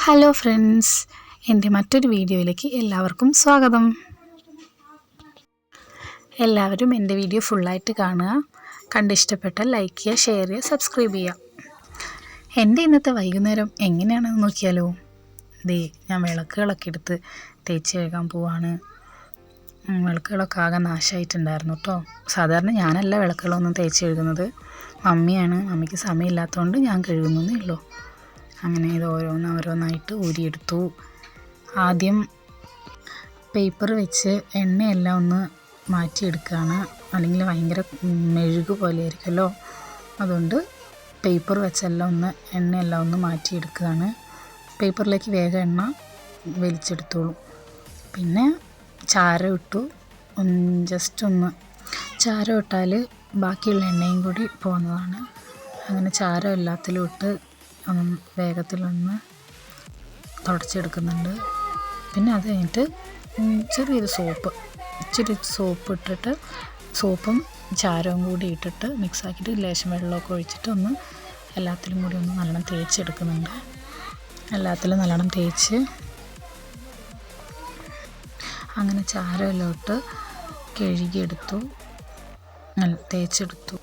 Hello friends, എൻ്റെ മറ്റൊരു വീഡിയോയിലേക്ക് എല്ലാവർക്കും സ്വാഗതം. എല്ലാവരും എൻ്റെ വീഡിയോ ഫുള്ളായിട്ട് കാണുക. കണ്ടിഷ്ടപ്പെട്ടാൽ ലൈക്ക് ചെയ്യുക, ഷെയർ ചെയ്യുക, സബ്സ്ക്രൈബ് ചെയ്യുക. എൻ്റെ ഇന്നത്തെ വൈകുന്നേരം എങ്ങനെയാണെന്ന് നോക്കിയാലോ. ഞാൻ വിളക്കുകളൊക്കെ എടുത്ത് തേച്ച് കഴുകാൻ പോവാണ്. വിളക്കുകളൊക്കെ ആകെ നാശമായിട്ടുണ്ടായിരുന്നു കേട്ടോ. സാധാരണ ഞാനല്ല വിളക്കുകളൊന്നും തേച്ച് കഴുകുന്നത്, മമ്മിയാണ്. മമ്മിക്ക് സമയമില്ലാത്തതുകൊണ്ട് ഞാൻ കഴുകുന്നേ ഉള്ളൂ. അങ്ങനെ ഇത് ഓരോന്നായിട്ട് ഊരിയെടുത്തു. ആദ്യം പേപ്പർ വെച്ച് എണ്ണയെല്ലാം ഒന്ന് മാറ്റിയെടുക്കുകയാണ്. അല്ലെങ്കിൽ ഭയങ്കര മെഴുക് പോലെ ആയിരിക്കുമല്ലോ, അതുകൊണ്ട് പേപ്പർ വെച്ചെല്ലാം എണ്ണയെല്ലാം ഒന്ന് മാറ്റിയെടുക്കുകയാണ്. പേപ്പറിലേക്ക് വേഗം എണ്ണ വലിച്ചെടുത്തോളൂ. പിന്നെ ചാരം ഇട്ടു. ജസ്റ്റ് ഒന്ന് ചാരം ഇട്ടാൽ ബാക്കിയുള്ള എണ്ണയും കൂടി പോകുന്നതാണ്. അങ്ങനെ ചാരം എല്ലാത്തിലും ഇട്ട് വേഗത്തിലൊന്ന് തുടച്ചെടുക്കുന്നുണ്ട്. പിന്നെ അത് കഴിഞ്ഞിട്ട് ഇച്ചിരി സോപ്പ് ഇട്ടിട്ട്, സോപ്പും ചാരവും കൂടി ഇട്ടിട്ട് മിക്സാക്കിയിട്ട് ലേശം വെള്ളമൊക്കെ ഒഴിച്ചിട്ട് എല്ലാത്തിലും കൂടി നല്ലോണം തേച്ചെടുക്കുന്നുണ്ട്. എല്ലാത്തിലും നല്ലോണം തേച്ച് അങ്ങനെ ചാരമെല്ലാം ഇട്ട് കഴുകിയെടുത്തു, തേച്ചെടുത്തു.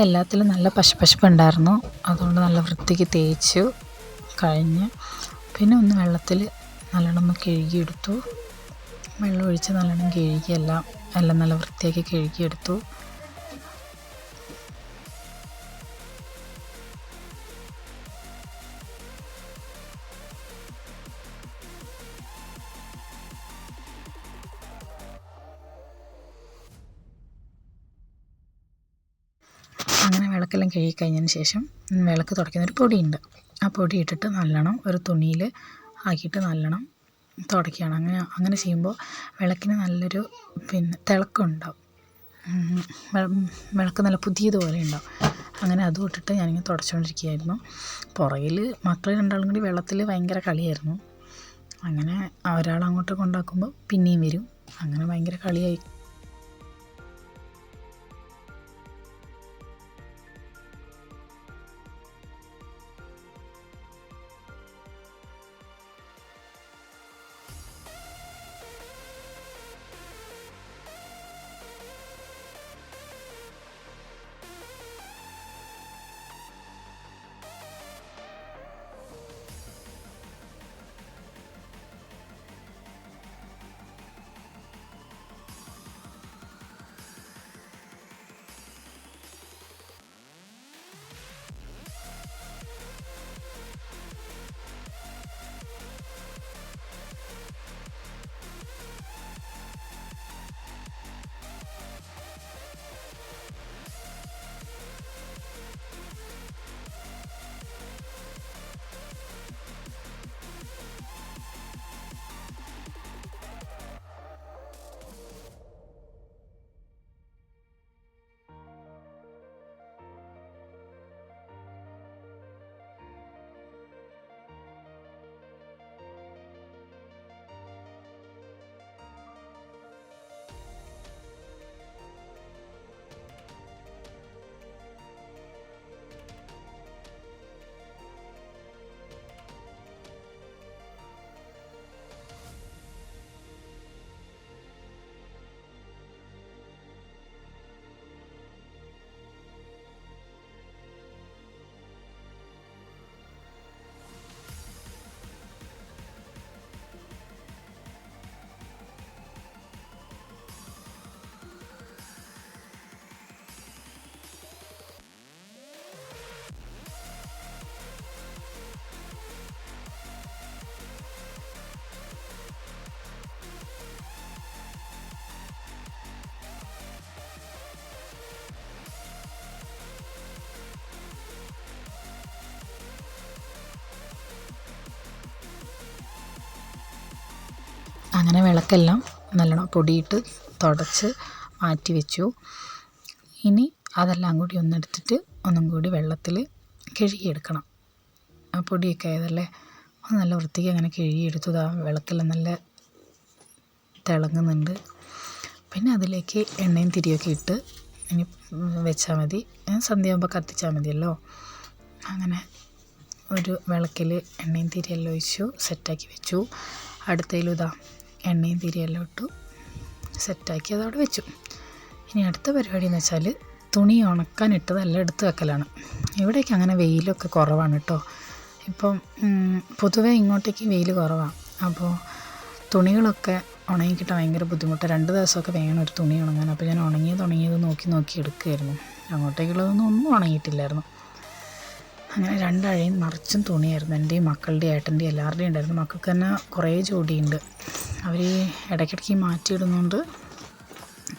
എല്ലാത്തിലും നല്ല പശപ്പശപ്പുണ്ടായിരുന്നു, അതുകൊണ്ട് നല്ല വൃത്തിക്ക് തേച്ചു കഴിഞ്ഞ് പിന്നെ വെള്ളത്തിൽ നല്ലോണം കഴുകിയെടുത്തു. വെള്ളം ഒഴിച്ച് നല്ലോണം കഴുകി എല്ലാം നല്ല വൃത്തിയാക്കി കഴുകിയെടുത്തു. അങ്ങനെ വിളക്കെല്ലാം കഴുകി കഴിഞ്ഞതിന് ശേഷം വിളക്ക് തുടയ്ക്കുന്നൊരു പൊടിയുണ്ട്. ആ പൊടി ഇട്ടിട്ട് നല്ലോണം ഒരു തുണിയിൽ ആക്കിയിട്ട് നല്ലോണം തുടയ്ക്കുകയാണ്. അങ്ങനെ ചെയ്യുമ്പോൾ വിളക്കിന് നല്ലൊരു തിളക്കം ഉണ്ടാവും. വിളക്ക് നല്ല പുതിയതുപോലെ ഉണ്ടാവും. അങ്ങനെ അതും ഇട്ടിട്ട് ഞാനിങ്ങനെ തുടച്ചുകൊണ്ടിരിക്കുകയായിരുന്നു. പുറകിൽ മക്കൾ രണ്ടാളും കൂടി വെള്ളത്തിൽ ഭയങ്കര കളിയായിരുന്നു. അങ്ങനെ ഒരാൾ അങ്ങോട്ട് കൊണ്ടാക്കുമ്പോൾ പിന്നെയും വരും. അങ്ങനെ ഭയങ്കര കളിയായി. അങ്ങനെ വിളക്കെല്ലാം നല്ലോണം പൊടിയിട്ട് തുടച്ച് മാറ്റി വെച്ചു. ഇനി അതെല്ലാം കൂടി ഒന്നെടുത്തിട്ട് ഒന്നും കൂടി വെള്ളത്തിൽ കഴുകിയെടുക്കണം. ആ പൊടിയൊക്കെ ആയതല്ലേ, അത് നല്ല വൃത്തിക്ക് അങ്ങനെ കഴുകിയെടുത്തു. വിളക്കെല്ലാം നല്ല തിളങ്ങുന്നുണ്ട്. പിന്നെ അതിലേക്ക് എണ്ണയും തിരിയൊക്കെ ഇട്ട് ഇനി വെച്ചാൽ മതി. സന്ധ്യയാകുമ്പോൾ കത്തിച്ചാൽ മതിയല്ലോ. അങ്ങനെ ഒരു വിളക്കിൽ എണ്ണയും തിരിയെല്ലാം ഒഴിച്ചു സെറ്റാക്കി വെച്ചു. അടുത്തതിലും എണ്ണയും തിരിയെല്ലാം ഇട്ടു സെറ്റാക്കി അതവിടെ വെച്ചു. ഇനി അടുത്ത പരിപാടി എന്ന് വെച്ചാൽ തുണി ഉണക്കാനിട്ടതെല്ലാം എടുത്ത് വെക്കലാണ്. ഇവിടേക്ക് അങ്ങനെ വെയിലൊക്കെ കുറവാണ് കേട്ടോ. ഇപ്പം പൊതുവേ ഇങ്ങോട്ടേക്ക് വെയിൽ കുറവാണ്. അപ്പോൾ തുണികളൊക്കെ ഉണങ്ങിക്കിട്ടാൻ ഭയങ്കര ബുദ്ധിമുട്ടാണ്. 2 ദിവസമൊക്കെ വേണം ഒരു തുണി ഉണങ്ങാൻ. അപ്പോൾ ഞാൻ ഉണങ്ങിയത് നോക്കി എടുക്കുമായിരുന്നു. അങ്ങോട്ടേക്കുള്ളതൊന്നും ഉണങ്ങിയിട്ടില്ലായിരുന്നു. അങ്ങനെ 2 അഴയും നിറച്ചും തുണിയായിരുന്നു. എൻ്റെയും മക്കളുടെയും ഏട്ടൻ്റെയും എല്ലാവരുടെയും ഉണ്ടായിരുന്നു. മക്കൾക്ക് തന്നെ കുറേ ജോഡിയുണ്ട്. അവർ ഇടയ്ക്കിടയ്ക്ക് മാറ്റിയിടുന്നുണ്ട്.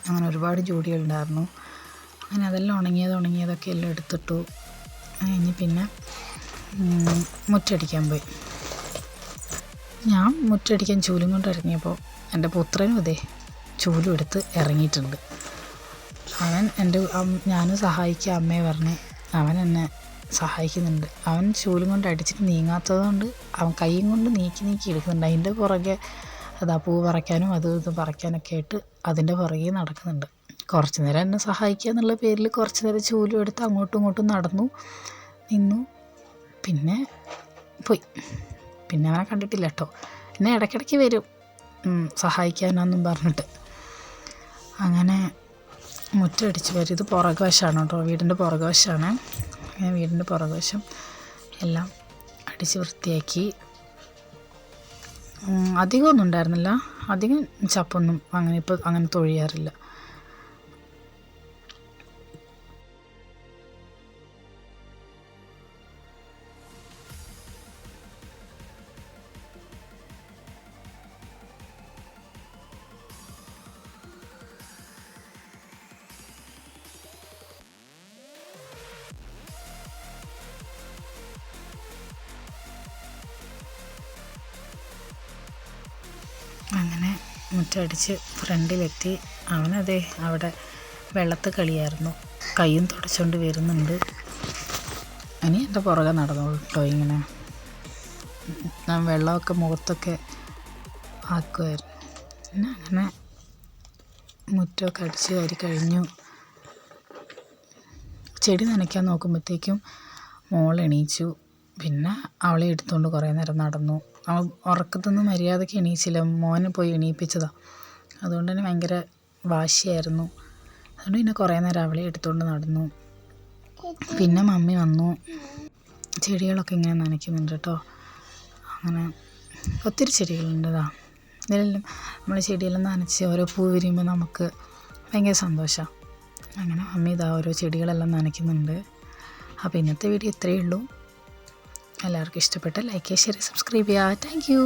അങ്ങനെ ഒരുപാട് ജോഡികളുണ്ടായിരുന്നു. അങ്ങനെ അതെല്ലാം ഉണങ്ങിയതൊക്കെ എല്ലാം എടുത്തിട്ടു. ഇനി പിന്നെ മുറ്റടിക്കാൻ പോയി. ഞാൻ മുറ്റടിക്കാൻ ചൂലും കൊണ്ട് ഇറങ്ങിയപ്പോൾ എൻ്റെ പുത്രനും ചൂലും എടുത്ത് ഇറങ്ങിയിട്ടുണ്ട്. അവൻ ഞാനും സഹായിക്കുക അമ്മയെ പറഞ്ഞ് അവൻ എന്നെ സഹായിക്കുന്നുണ്ട്. അവൻ ചൂലും കൊണ്ട് അടിച്ചിട്ട് നീങ്ങാത്തത് കൊണ്ട് അവൻ കൈയും കൊണ്ട് നീക്കി എടുക്കുന്നുണ്ട്. അതിൻ്റെ പുറകെ പൂ പറിക്കാനും ഇത് പറിക്കാനൊക്കെ ആയിട്ട് അതിൻ്റെ പുറകെ നടക്കുന്നുണ്ട്. കുറച്ച് നേരം എന്നെ സഹായിക്കുക എന്നുള്ള പേരിൽ കുറച്ച് നേരം ചൂലും എടുത്ത് അങ്ങോട്ടും ഇങ്ങോട്ടും നിന്നു. പിന്നെ പോയി. പിന്നെ അവനെ കണ്ടിട്ടില്ല കേട്ടോ. എന്നെ ഇടയ്ക്കിടയ്ക്ക് വരും സഹായിക്കാനെന്നും പറഞ്ഞിട്ട്. അങ്ങനെ മുറ്റടിച്ച് വരും. ഇത് പുറകുവശമാണ് കേട്ടോ, വീടിൻ്റെ പുറകുവശമാണ്. അങ്ങനെ വീടിൻ്റെ പുറകുവശം എല്ലാം അടിച്ച് വൃത്തിയാക്കി. അധികമൊന്നും ഉണ്ടായിരുന്നില്ല. അധികം ചപ്പൊന്നും അങ്ങനെ തൊഴിയാറില്ല. അങ്ങനെ മുറ്റടിച്ച് ഫ്രണ്ടിലെത്തി. അവിടെ വെള്ളത്തിൽ കളിയായിരുന്നു. കൈയും തുടച്ചുകൊണ്ട് വരുന്നുണ്ട്. ഇനി എൻ്റെ പുറകെ നടന്നോളൂ കേട്ടോ. ഇങ്ങനെ വെള്ളമൊക്കെ മുഖത്തൊക്കെ ആക്കുമായിരുന്നു. പിന്നെ അങ്ങനെ മുറ്റമൊക്കെ അടിച്ച് വാരി കഴിഞ്ഞു. ചെടി നനയ്ക്കാൻ നോക്കുമ്പോഴത്തേക്കും മോൾ എണീച്ചു. പിന്നെ അവളെ എടുത്തുകൊണ്ട് കുറേ നേരം നടന്നു. അവൾ ഉറക്കത്തൊന്നും മര്യാദയ്ക്ക് എണീച്ചില്ല. മോനെ പോയി എണീപ്പിച്ചതാണ്. അതുകൊണ്ട് തന്നെ ഭയങ്കര വാശിയായിരുന്നു. അതുകൊണ്ട് പിന്നെ കുറേ നേരം അവളെ എടുത്തുകൊണ്ട് നടന്നു. പിന്നെ മമ്മി വന്നു. ചെടികളൊക്കെ ഇങ്ങനെ നനയ്ക്കുന്നുണ്ട് കേട്ടോ. അങ്ങനെ ഒത്തിരി ചെടികളുണ്ട്. ഇതിലെല്ലാം നമ്മൾ ചെടിയെല്ലാം നനച്ച് ഓരോ പൂ വിരിയുമ്പോൾ നമുക്ക് ഭയങ്കര സന്തോഷമാണ്. അങ്ങനെ മമ്മി ഓരോ ചെടികളെല്ലാം നനയ്ക്കുന്നുണ്ട്. അപ്പോൾ ഇന്നത്തെ വീഡിയോ ഇത്രയേ ഉള്ളൂ. എല്ലാവർക്കും ഇഷ്ടപ്പെട്ട ലൈക്ക് ചെയ്യുക, ഷെയർ, സബ്സ്ക്രൈബ് ചെയ്യുക. Thank you.